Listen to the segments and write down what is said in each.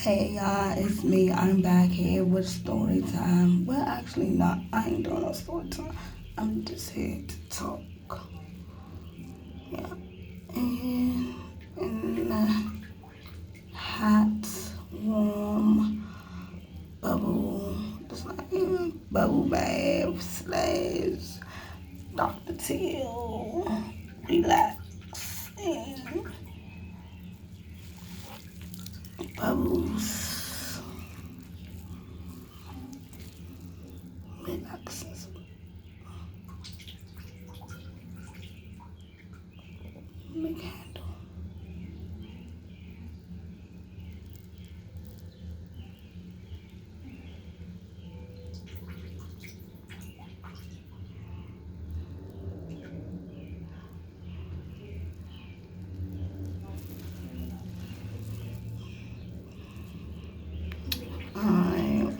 Hey y'all, it's me. I'm back here with story time. Well, actually, not. I ain't doing no story time. I'm just here to talk. Yeah. And in the hot, warm bubble, just like bubble bath slash Dr. Till, relax and bubbles, relax. Make handle. Alright.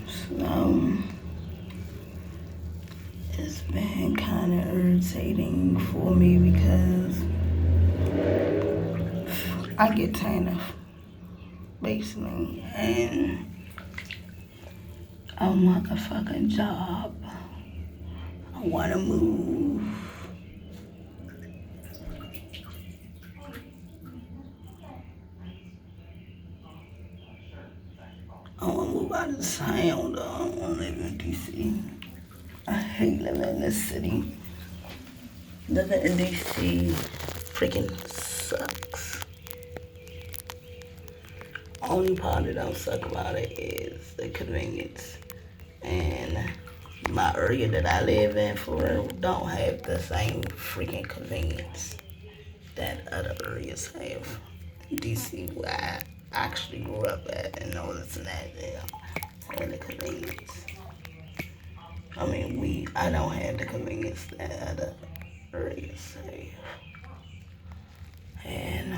So it's been kind of irritating for me because I get tired of basically, and I want a fucking job. I want to move. I want to move out of town though. I don't want to live in DC. I hate living in this city. Living in DC freaking sucks. Only part that don't suck about it is the convenience. And my area that I live in for real don't have the same freaking convenience that other areas have. DC, where I actually grew up at, and noticed that and the convenience. I don't have the convenience that other areas have. And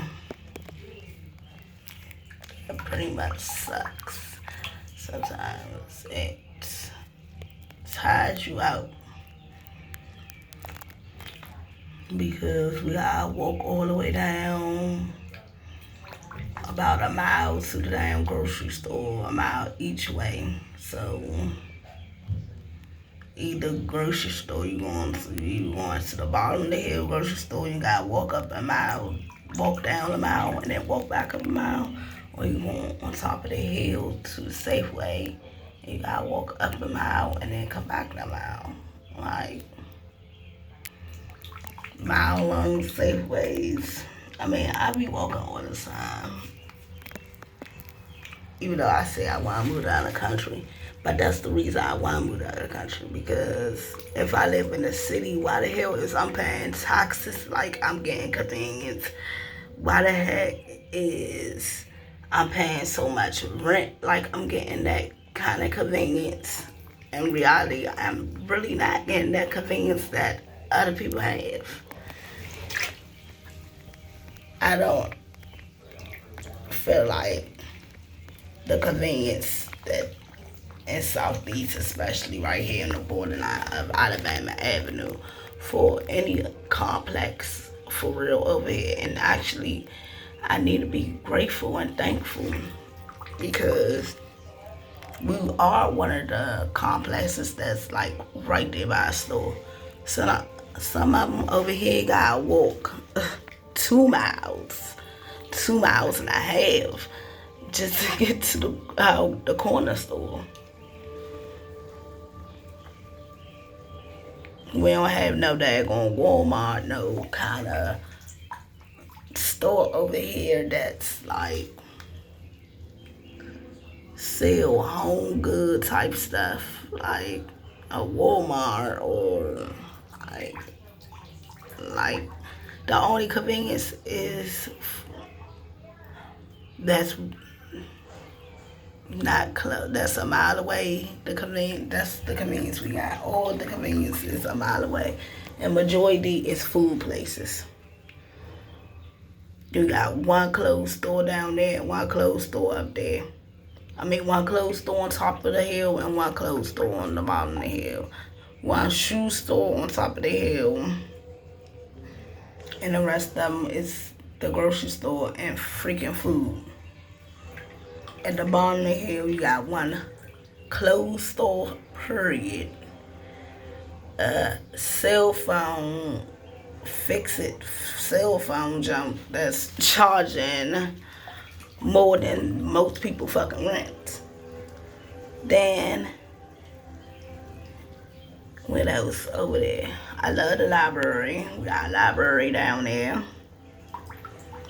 it pretty much sucks. Sometimes it tires you out because we gotta walk all the way down about a mile to the damn grocery store, a mile each way. So either grocery store you going to the bottom of the hill grocery store, you gotta walk up a mile, walk down a mile, and then walk back up a mile, or you going on top of the hill to the Safeway, and you gotta walk up a mile and then come back a mile. Like mile long Safeways. I be walking all the time. Even though I say I want to move out of the country, but that's the reason I want to move out of the country, because if I live in the city, why the hell is I'm paying taxes like I'm getting convenience? Why the heck is I'm paying so much rent like I'm getting that kind of convenience? In reality, I'm really not getting that convenience that other people have. I don't feel like the convenience that in Southeast, especially right here in the borderline of Alabama Avenue, for any complex for real over here. And actually, I need to be grateful and thankful because we are one of the complexes that's like right there by a store. So some of them over here gotta walk 2 miles, 2 miles and a half just to get to the corner store. We don't have no daggone Walmart, no kind of store over here that's like sell home good type stuff, like a Walmart, or like the only convenience is that's not close. That's a mile away. That's the convenience we got. All the convenience is a mile away, and majority is food places. You got one clothes store down there and one clothes store up there. One clothes store on top of the hill and one clothes store on the bottom of the hill. One shoe store on top of the hill, and the rest of them is the grocery store, and freaking food. At the bottom of the hill, you got one clothes store, period. Cell phone, fix it, cell phone jump that's charging more than most people fucking rent. Then, what else over there? I love the library. We got a library down there,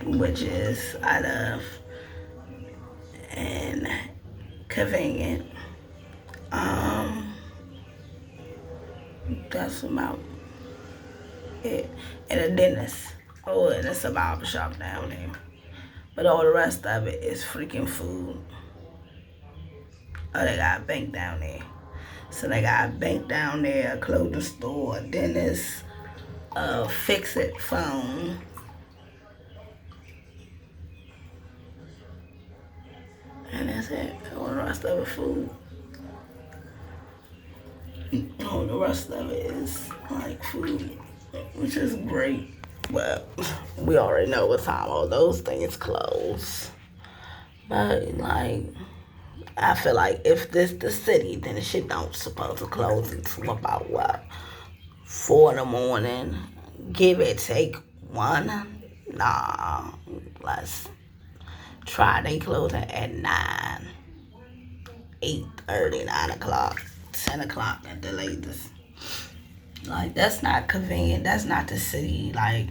which is I love and convenient. That's about it. And a dentist. Oh, and it's a barber shop down there. But all the rest of it is freaking food. Oh, they got a bank down there. So they got a bank down there, a clothing store, a dentist, a fix-it phone. And that's it. All the rest of it food. All the rest of it is like food, which is great. But we already know what time all those things close. But like, I feel like if this the city, then the shit don't supposed to close until about what, 4 in the morning, give it take 1. Nah, let's try they closing at 9, 8:30, 9 o'clock, 10 o'clock at the latest. Like, that's not convenient. That's not the city. Like,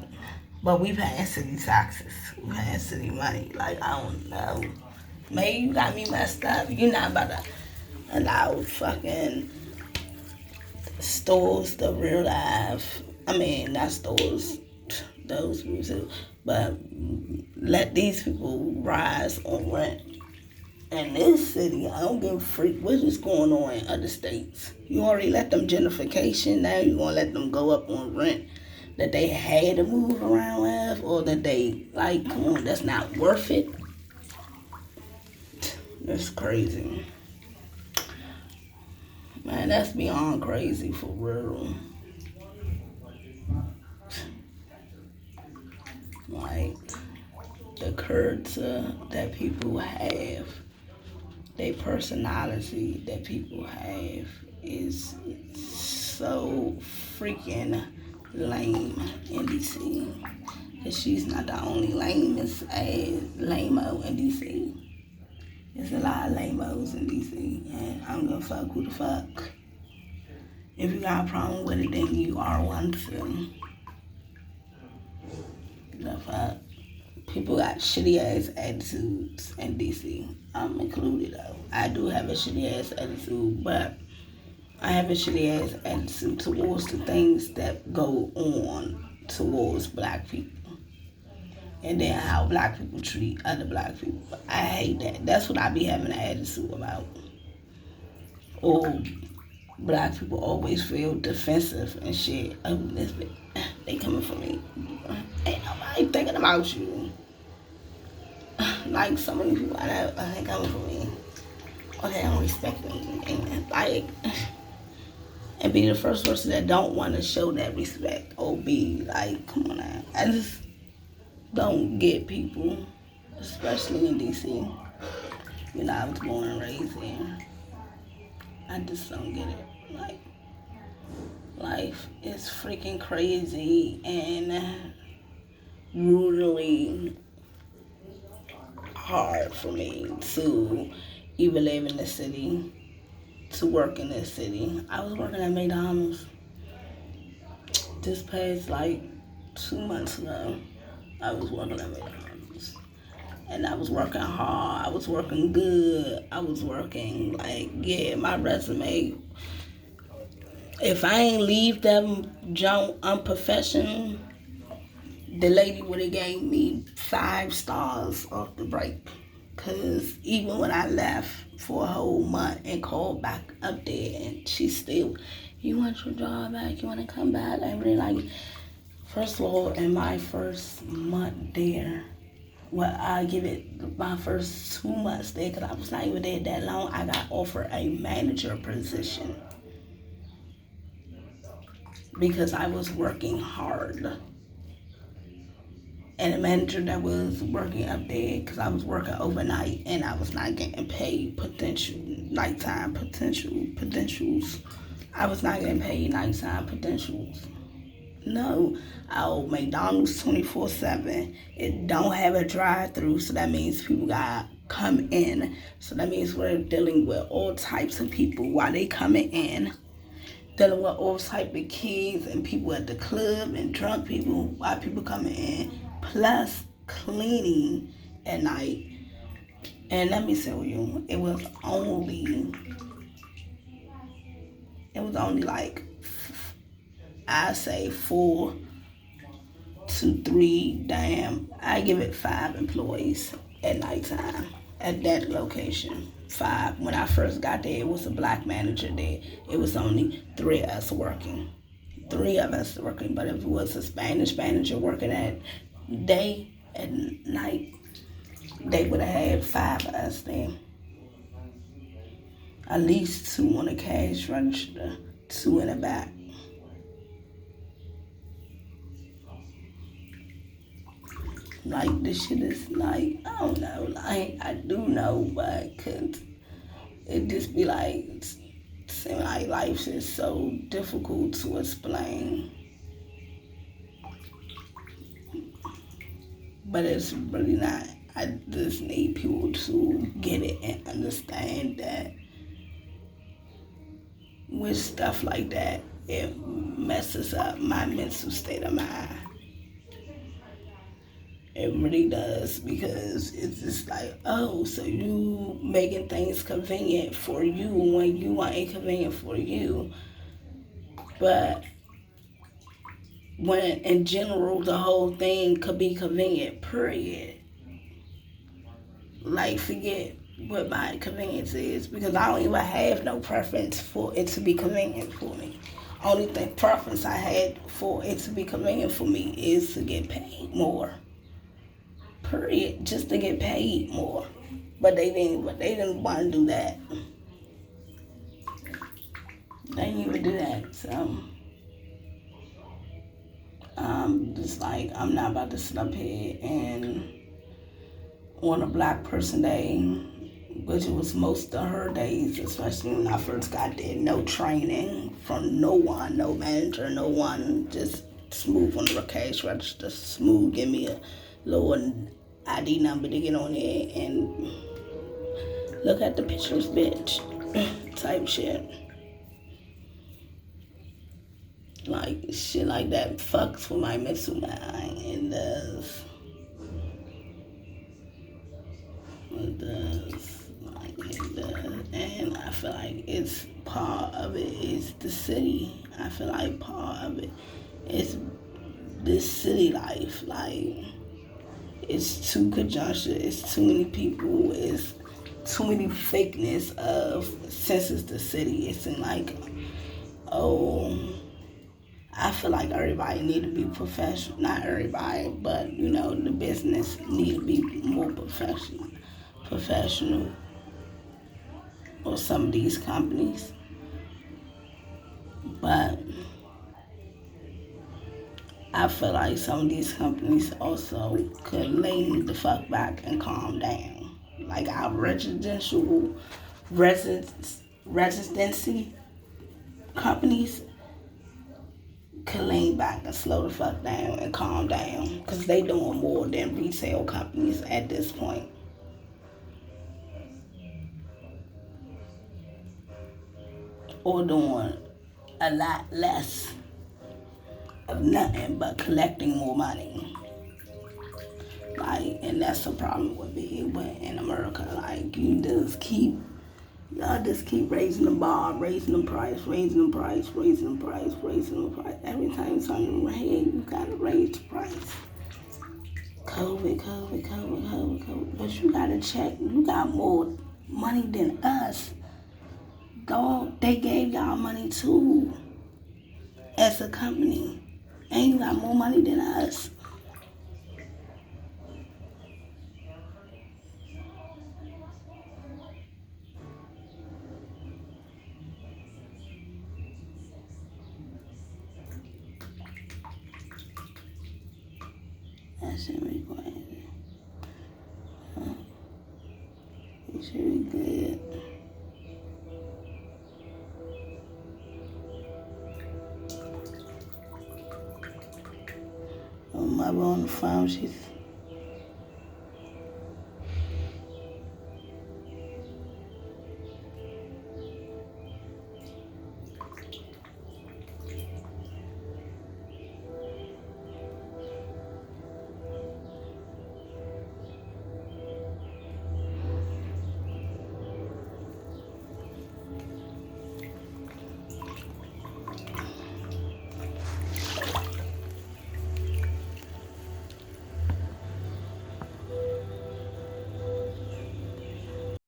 but we paying city taxes. We paying city money. Like, I don't know. Maybe you got me messed up. You're not about to allow fucking stores to real life. I mean, not stores, those people, but let these people rise on rent. In this city, I don't give a freak what is going on in other states. You already let them gentrification, now you're going to let them go up on rent that they had to move around with, or that they, like, come on, that's not worth it. That's crazy. Man, that's beyond crazy for real. Like, the character that people have, their personality that people have is so freaking lame in DC. Cause she's not the only lamest lame-o in DC. There's a lot of lame-os in DC, and I'm gonna fuck who the fuck. If you got a problem with it, then you are one too. The fuck? People got shitty ass attitudes in DC. I'm included though. I do have a shitty ass attitude, but I have a shitty ass attitude towards the things that go on towards black people. And then how black people treat other black people. I hate that. That's what I be having an attitude about. Or black people always feel defensive and shit. Oh, this bitch, they coming for me. Ain't nobody thinking about you. Like, so many people I know, they coming for me. Or they don't respect me. And like, and be the first person that don't want to show that respect. Or be like, come on now. I just don't get people, especially in DC. You know, I was born and raised here. I just don't get it. Like, life is freaking crazy and brutally hard for me to even live in the city, to work in this city. I was working at McDonald's this past, like, 2 months ago. I was working at McDonald's. And I was working hard. I was working good. I was working, like, yeah, my resume. If I ain't leave them junk unprofessional, the lady would have gave me 5 stars off the break. Because even when I left for a whole month and called back up there, and she still, you want your job back? You want to come back? I really like it. First of all, in my first month there, well, I give it my first 2 months there, because I was not even there that long, I got offered a manager position. Because I was working hard. and the manager that was working up there, because I was working overnight and I was not getting paid potential nighttime potentials. I was not getting paid nighttime potentials. No, our McDonald's 24/7. It don't have a drive-through, so that means people got come in. So that means we're dealing with all types of people while they coming in, dealing with all type of kids and people at the club and drunk people while people coming in, plus cleaning at night. And let me tell you, it was only like, I say 4 to 3, I give it 5 employees at nighttime at that location. 5. When I first got there, it was a black manager there. It was only 3 of us working. 3 of us working, but if it was a Spanish manager working at day and night, they would have had 5 of us there. At least 2 on the cash register, 2 in the back. Like, this shit is like, I don't know, like, I do know, but cause it just be like, seem like life is so difficult to explain. But it's really not. I just need people to get it and understand that with stuff like that, it messes up my mental state of mind. It really does, because it's just like, oh, so you making things convenient for you when you want it convenient for you. But when in general the whole thing could be convenient, period. Like, forget what my convenience is, because I don't even have no preference for it to be convenient for me. Only thing preference I had for it to be convenient for me is to get paid more. Period. Just to get paid more. But they didn't want to do that. They didn't even do that. So just like, I'm not about to sit up here and on a Black Person Day, which it was most of her days, especially when I first got there, no training from no one, no manager, no one, just smooth on the cash register, smooth, give me a little ID number to get on there and look at the pictures, bitch, type shit. Like, shit like that fucks with my mental mind. It does. It does. Like, it does. And I feel like it's part of it is the city. I feel like part of it is this city life. Like, it's too conjunction. It's too many people. It's too many fakeness of, since it's the city. It's in like, oh, I feel like everybody need to be professional. Not everybody, but the business need to be more professional, or some of these companies. But I feel like some of these companies also could lean the fuck back and calm down. Like our residency companies could lean back and slow the fuck down and calm down, because they doing more than retail companies at this point. Or doing a lot less of nothing but collecting more money. Like, and that's the problem with being in America. Like, y'all just keep raising the bar, raising the price, raising the price, raising the price, raising the price. Every time you turn your head, you gotta raise the price. COVID. But you gotta check, you got more money than us. Dog, they gave y'all money too as a company. And you got more money than us. That should be crazy. It should be good. My mother on the phone, she's